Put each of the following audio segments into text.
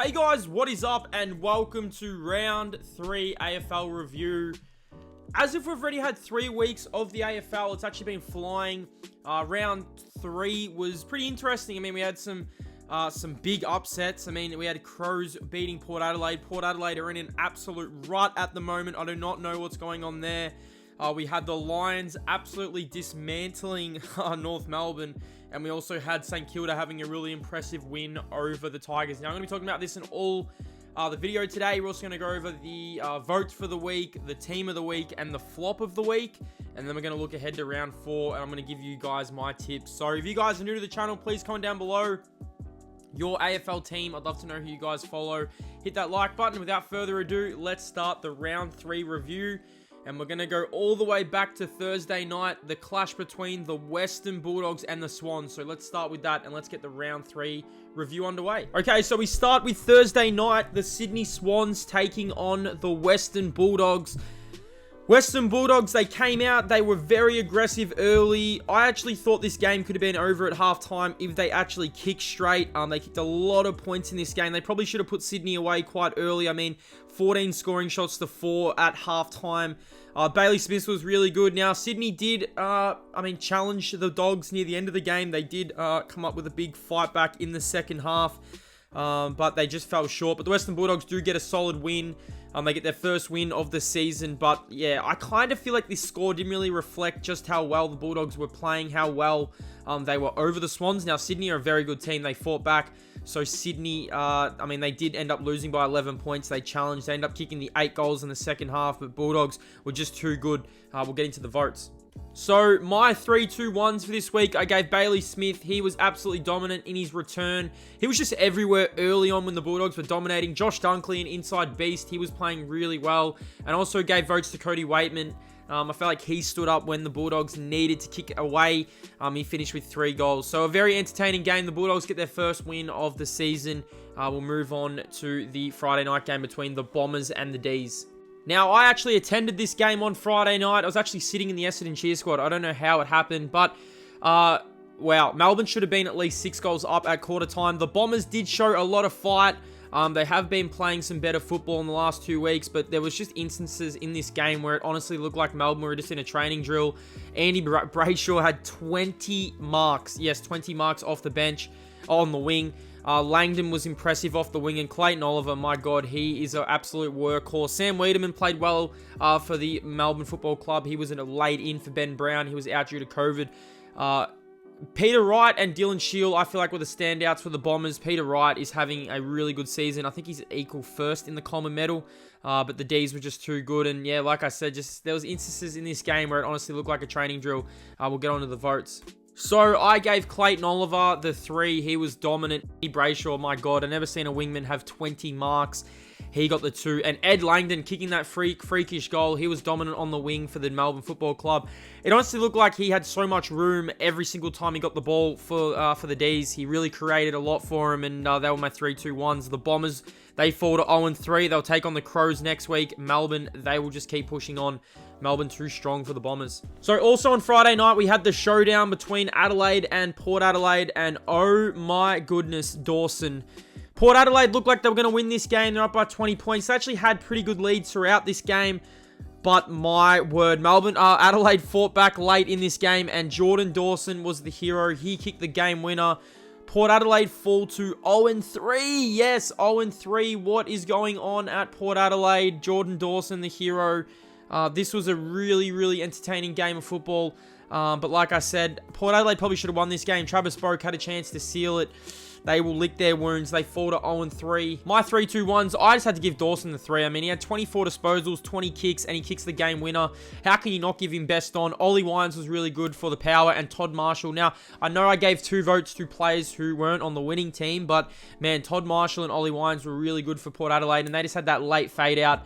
Hey guys, what is up and welcome to round 3 AFL review. As if we've already had 3 weeks of the AFL, it's actually been flying. Round 3 was pretty interesting. I mean, we had some big upsets. I mean, we had Crows beating Port Adelaide. Port Adelaide are in an absolute rut at the moment. I do not know what's going on there. We had the Lions absolutely dismantling North Melbourne. And we also had St Kilda having a really impressive win over the Tigers. Now, I'm going to be talking about this in all the video today. We're also going to go over the votes for the week, the team of the week, and the flop of the week. And then we're going to look ahead to round 4, and I'm going to give you guys my tips. So if you guys are new to the channel, please comment down below your AFL team. I'd love to know who you guys follow. Hit that like button. Without further ado, let's start the round 3 review. And we're going to go all the way back to Thursday night, the clash between the Western Bulldogs and the Swans. So let's start with that and let's get the round 3 review underway. Okay, so we start with Thursday night, the Sydney Swans taking on the Western Bulldogs. Western Bulldogs, they came out, they were very aggressive early. I actually thought this game could have been over at halftime if they actually kicked straight. They kicked a lot of points in this game. They probably should have put Sydney away quite early. I mean, 14 scoring shots to 4 at halftime. Bailey Smith was really good. Now, Sydney did, challenge the Dogs near the end of the game. They did come up with a big fight back in the second half, but they just fell short. But the Western Bulldogs do get a solid win. They get their first win of the season. But, yeah, I kind of feel like this score didn't really reflect just how well the Bulldogs were playing, how well they were over the Swans. Now, Sydney are a very good team. They fought back. So, Sydney, they did end up losing by 11 points. They challenged. They ended up kicking the 8 goals in the second half. But Bulldogs were just too good. We'll get into the votes. So, my 3-2-1s for this week, I gave Bailey Smith. He was absolutely dominant in his return. He was just everywhere early on when the Bulldogs were dominating. Josh Dunkley, an inside beast, he was playing really well. And also gave votes to Cody Waitman. I felt like he stood up when the Bulldogs needed to kick away. He finished with 3 goals. So, a very entertaining game. The Bulldogs get their first win of the season. We'll move on to the Friday night game between the Bombers and the D's. Now, I actually attended this game on Friday night. I was actually sitting in the Essendon cheer squad. I don't know how it happened, but, wow, Melbourne should have been at least 6 goals up at quarter time. The Bombers did show a lot of fight. They have been playing some better football in the last 2 weeks, but there was just instances in this game where it honestly looked like Melbourne were just in a training drill. Andy Brayshaw had 20 marks. Yes, 20 marks off the bench on the wing. Langdon was impressive off the wing, and Clayton Oliver, my God, he is an absolute workhorse. Sam Wiedemann played well for the Melbourne Football Club. He was laid in for Ben Brown. He was out due to COVID. Peter Wright and Dylan Shield, I feel like, were the standouts for the Bombers. Peter Wright is having a really good season. I think he's equal first in the Coleman medal, but the D's were just too good. And yeah, like I said, there was instances in this game where it honestly looked like a training drill. We'll get on to the votes. So, I gave Clayton Oliver the 3. He was dominant. Brayshaw, my God, I've never seen a wingman have 20 marks. He got the 2. And Ed Langdon kicking that freakish goal. He was dominant on the wing for the Melbourne Football Club. It honestly looked like he had so much room every single time he got the ball for the D's. He really created a lot for him, and they were my 3-2-1s. The Bombers, they fall to 0-3. They'll take on the Crows next week. Melbourne, they will just keep pushing on. Melbourne too strong for the Bombers. So also on Friday night, we had the showdown between Adelaide and Port Adelaide. And oh my goodness, Dawson. Port Adelaide looked like they were going to win this game. They're up by 20 points. They actually had pretty good leads throughout this game. But my word, Adelaide fought back late in this game. And Jordan Dawson was the hero. He kicked the game winner. Port Adelaide fall to 0-3. Yes, 0-3. What is going on at Port Adelaide? Jordan Dawson, the hero. This was a really, really entertaining game of football. But like I said, Port Adelaide probably should have won this game. Travis Boak had a chance to seal it. They will lick their wounds. They fall to 0-3. My 3-2-1s, I just had to give Dawson the 3. I mean, he had 24 disposals, 20 kicks, and he kicks the game winner. How can you not give him best on? Ollie Wines was really good for the power, and Todd Marshall. Now, I know I gave 2 votes to players who weren't on the winning team, but, man, Todd Marshall and Ollie Wines were really good for Port Adelaide, and they just had that late fade out.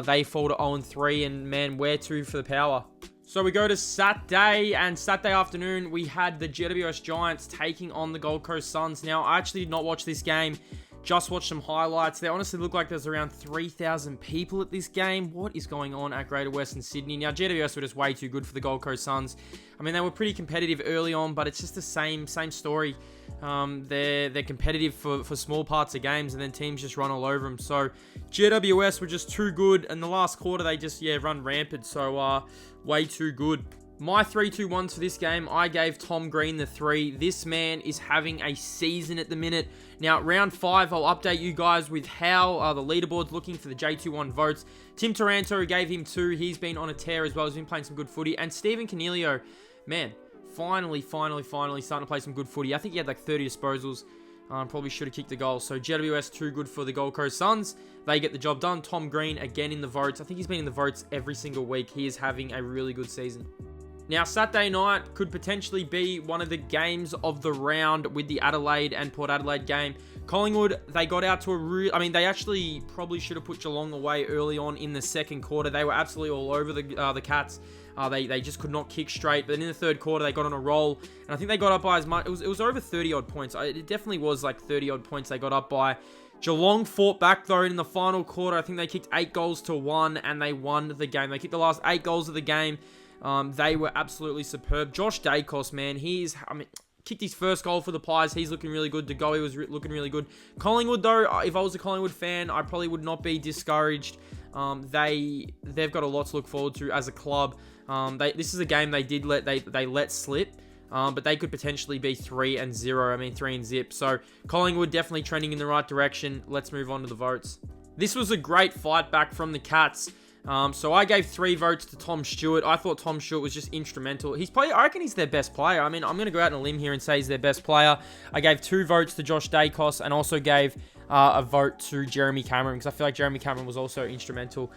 They fall to 0-3, and, man, where to for the power? So we go to Saturday, and Saturday afternoon, we had the GWS Giants taking on the Gold Coast Suns. Now, I actually did not watch this game. Just watched some highlights. They honestly look like there's around 3,000 people at this game. What is going on at Greater Western Sydney? Now, GWS were just way too good for the Gold Coast Suns. I mean, they were pretty competitive early on, but it's just the same story. They're competitive for small parts of games, and then teams just run all over them. So GWS were just too good, and the last quarter they just run rampant. So way too good. My 3-2-1s for this game, I gave Tom Green the 3. This man is having a season at the minute. Now, round 5, I'll update you guys with how the leaderboard's looking for the J21 votes. Tim Taranto gave him 2. He's been on a tear as well. He's been playing some good footy. And Stephen Cornelio, man, finally starting to play some good footy. I think he had like 30 disposals. Probably should have kicked the goal. So GWS too good for the Gold Coast Suns. They get the job done. Tom Green again in the votes. I think he's been in the votes every single week. He is having a really good season. Now, Saturday night could potentially be one of the games of the round with the Adelaide and Port Adelaide game. Collingwood, they got out to they actually probably should have put Geelong away early on in the second quarter. They were absolutely all over the Cats. They just could not kick straight. But then in the third quarter, they got on a roll. And I think they got up by as much. It was over 30-odd points. It definitely was like 30-odd points they got up by. Geelong fought back, though, in the final quarter. I think they kicked 8 goals to 1, and they won the game. They kicked the last 8 goals of the game. They were absolutely superb. Josh Dacos, man, kicked his first goal for the Pies. He's looking really good. De Goey was looking really good. Collingwood, though, if I was a Collingwood fan, I probably would not be discouraged. They've got a lot to look forward to as a club. This is a game they let slip. But they could potentially be 3-0. 3-0. So Collingwood definitely trending in the right direction. Let's move on to the votes. This was a great fight back from the Cats. So I gave 3 votes to Tom Stewart. I thought Tom Stewart was just instrumental. I reckon he's their best player. I'm going to go out on a limb here and say he's their best player. I gave 2 votes to Josh Dacos and also gave a vote to Jeremy Cameron, because I feel like Jeremy Cameron was also instrumental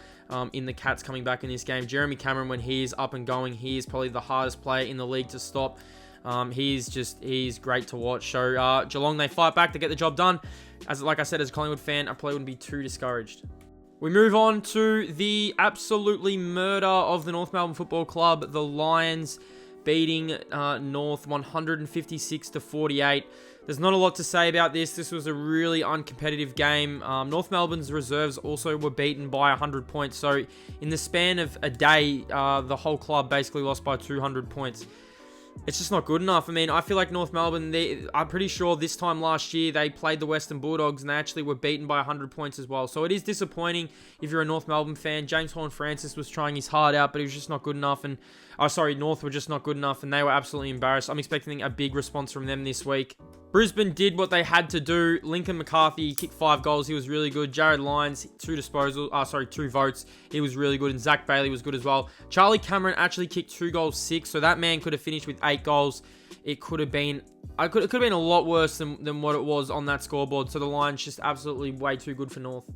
in the Cats coming back in this game. Jeremy Cameron, when he is up and going, he is probably the hardest player in the league to stop. He's great to watch. So Geelong, they fight back to get the job done. Like I said, as a Collingwood fan, I probably wouldn't be too discouraged. We move on to the absolutely murder of the North Melbourne Football Club. The Lions beating North 156-48. There's not a lot to say about this. This was a really uncompetitive game. North Melbourne's reserves also were beaten by 100 points. So in the span of a day, the whole club basically lost by 200 points. It's just not good enough. I feel like North Melbourne, I'm pretty sure this time last year, they played the Western Bulldogs and they actually were beaten by 100 points as well. So it is disappointing if you're a North Melbourne fan. James Horne-Francis was trying his heart out, but he was just not good enough. North were just not good enough, and they were absolutely embarrassed. I'm expecting a big response from them this week. Brisbane did what they had to do. Lincoln McCarthy kicked 5 goals. He was really good. Jared Lyons, 2 votes. He was really good. And Zach Bailey was good as well. Charlie Cameron actually kicked 2 goals, 6. So that man could have finished with 8 goals. It could have been a lot worse than what it was on that scoreboard. So the Lions just absolutely way too good for North.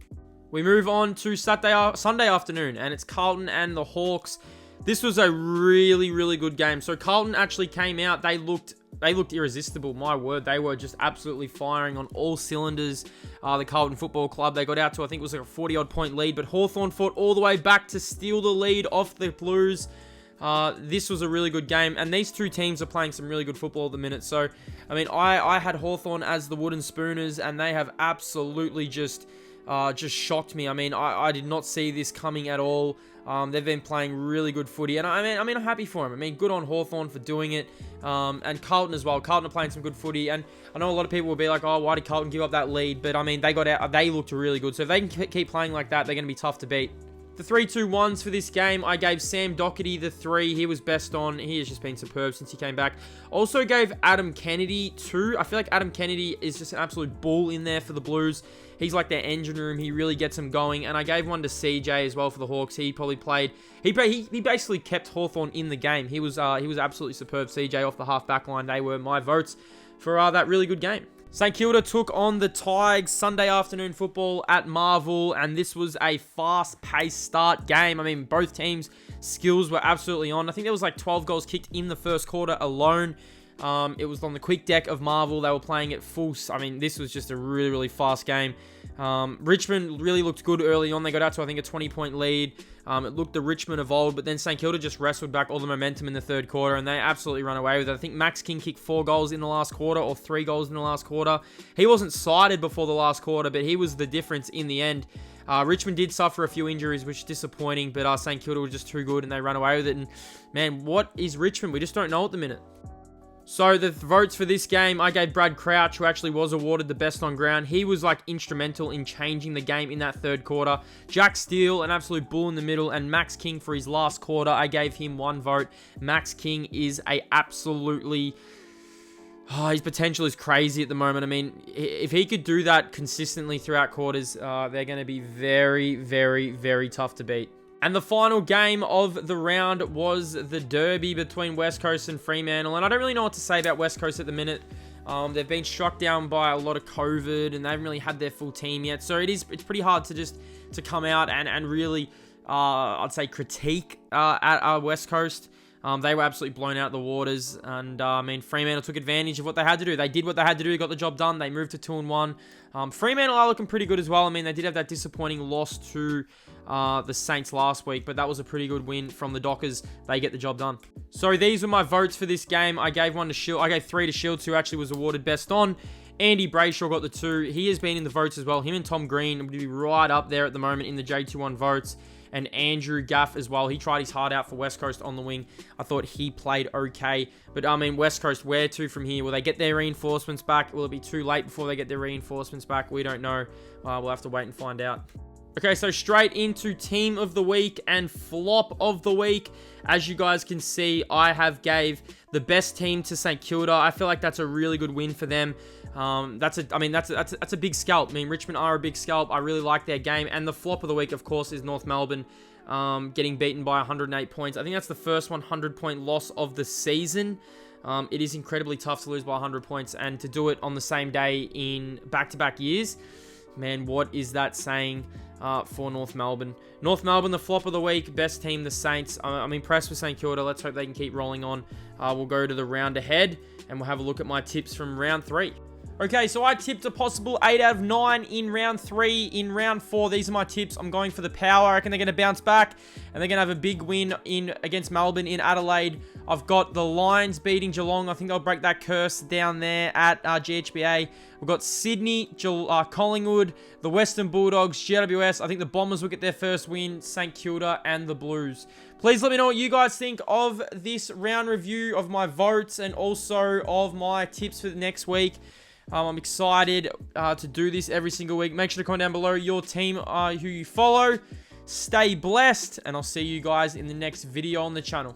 We move on to Sunday afternoon, and it's Carlton and the Hawks. This was a really, really good game. So Carlton actually came out. They looked irresistible. My word, they were just absolutely firing on all cylinders. The Carlton Football Club, they got out to, I think it was like a 40-odd point lead, but Hawthorn fought all the way back to steal the lead off the Blues. This was a really good game, and these two teams are playing some really good football at the minute. So, I had Hawthorn as the Wooden Spooners, and they have absolutely just shocked me. I did not see this coming at all. They've been playing really good footy, and I'm happy for them. Good on Hawthorn for doing it, and Carlton as well. Carlton are playing some good footy, and I know a lot of people will be like, "Oh, why did Carlton give up that lead?" But they got out. They looked really good. So if they can keep playing like that, they're going to be tough to beat. The 3-2-1s for this game, I gave Sam Doherty the 3. He was best on. He has just been superb since he came back. Also gave Adam Kennedy 2. I feel like Adam Kennedy is just an absolute bull in there for the Blues. He's like their engine room. He really gets them going. And I gave one to CJ as well for the Hawks. He probably played. He basically kept Hawthorn in the game. He was absolutely superb. CJ off the half back line. They were my votes for that really good game. St Kilda took on the Tigers. Sunday afternoon football at Marvel, and this was a fast-paced start game. Both teams' skills were absolutely on. I think there was like 12 goals kicked in the first quarter alone. It was on the quick deck of Marvel. They were playing at full. This was just a really, really fast game. Richmond really looked good early on. They got out to, I think, a 20-point lead. It looked the Richmond of old, but then St Kilda just wrestled back all the momentum in the third quarter, and they absolutely run away with it. I think Max King kicked 4 goals in the last quarter, or 3 goals in the last quarter. He wasn't cited before the last quarter, but he was the difference in the end. Richmond did suffer a few injuries, which is disappointing, but St Kilda were just too good, and they ran away with it. And man, what is Richmond? We just don't know at the minute. So the votes for this game, I gave Brad Crouch, who actually was awarded the best on ground. He was like instrumental in changing the game in that third quarter. Jack Steele, an absolute bull in the middle, and Max King for his last quarter. I gave him 1 vote. Max King is a absolutely... Oh, his potential is crazy at the moment. I mean, if he could do that consistently throughout quarters, they're going to be very, very, very tough to beat. And the final game of the round was the derby between West Coast and Fremantle. And I don't really know what to say about West Coast at the minute. They've been struck down by a lot of COVID and they haven't really had their full team yet. So it's pretty hard to come out and really, I'd say, critique at West Coast. They were absolutely blown out of the waters. And, I mean, Fremantle took advantage of what they had to do. They did what they had to do, got the job done. They moved to 2-1. Fremantle are looking pretty good as well. I mean, they did have that disappointing loss to the Saints last week, but that was a pretty good win from the Dockers. They get the job done. So these were my votes for this game. I gave 1 to Shield. I gave 3 to Shields, who actually was awarded best on. Andy Brayshaw got the 2. He has been in the votes as well. Him and Tom Green would be right up there at the moment in the J21 votes. And Andrew Gaff as well. He tried his heart out for West Coast on the wing. I thought he played okay. But, I mean, West Coast, where to from here? Will they get their reinforcements back? Will it be too late before they get their reinforcements back? We don't know. We'll have to wait and find out. Okay, so straight into Team of the Week and Flop of the Week. As you guys can see, I have gave the best team to St Kilda. I feel like that's a really good win for them. That's a big scalp. I mean, Richmond are a big scalp. I really like their game. And the flop of the week, of course, is North Melbourne getting beaten by 108 points. I think that's the first 100-point loss of the season. It is incredibly tough to lose by 100 points, and to do it on the same day in back-to-back years. Man, what is that saying for North Melbourne? North Melbourne, the flop of the week. Best team, the Saints. I'm impressed with St Kilda. Let's hope they can keep rolling on. We'll go to the round ahead, and we'll have a look at my tips from round 3. Okay, so I tipped a possible 8 out of 9 in round 3. In round 4, these are my tips. I'm going for the Power. I reckon they're going to bounce back, and they're going to have a big win against Melbourne in Adelaide. I've got the Lions beating Geelong. I think they'll break that curse down there at GHBA. We've got Sydney, Collingwood, the Western Bulldogs, GWS. I think the Bombers will get their first win, St Kilda, and the Blues. Please let me know what you guys think of this round review, of my votes, and also of my tips for the next week. I'm excited to do this every single week. Make sure to comment down below your team who you follow. Stay blessed, and I'll see you guys in the next video on the channel.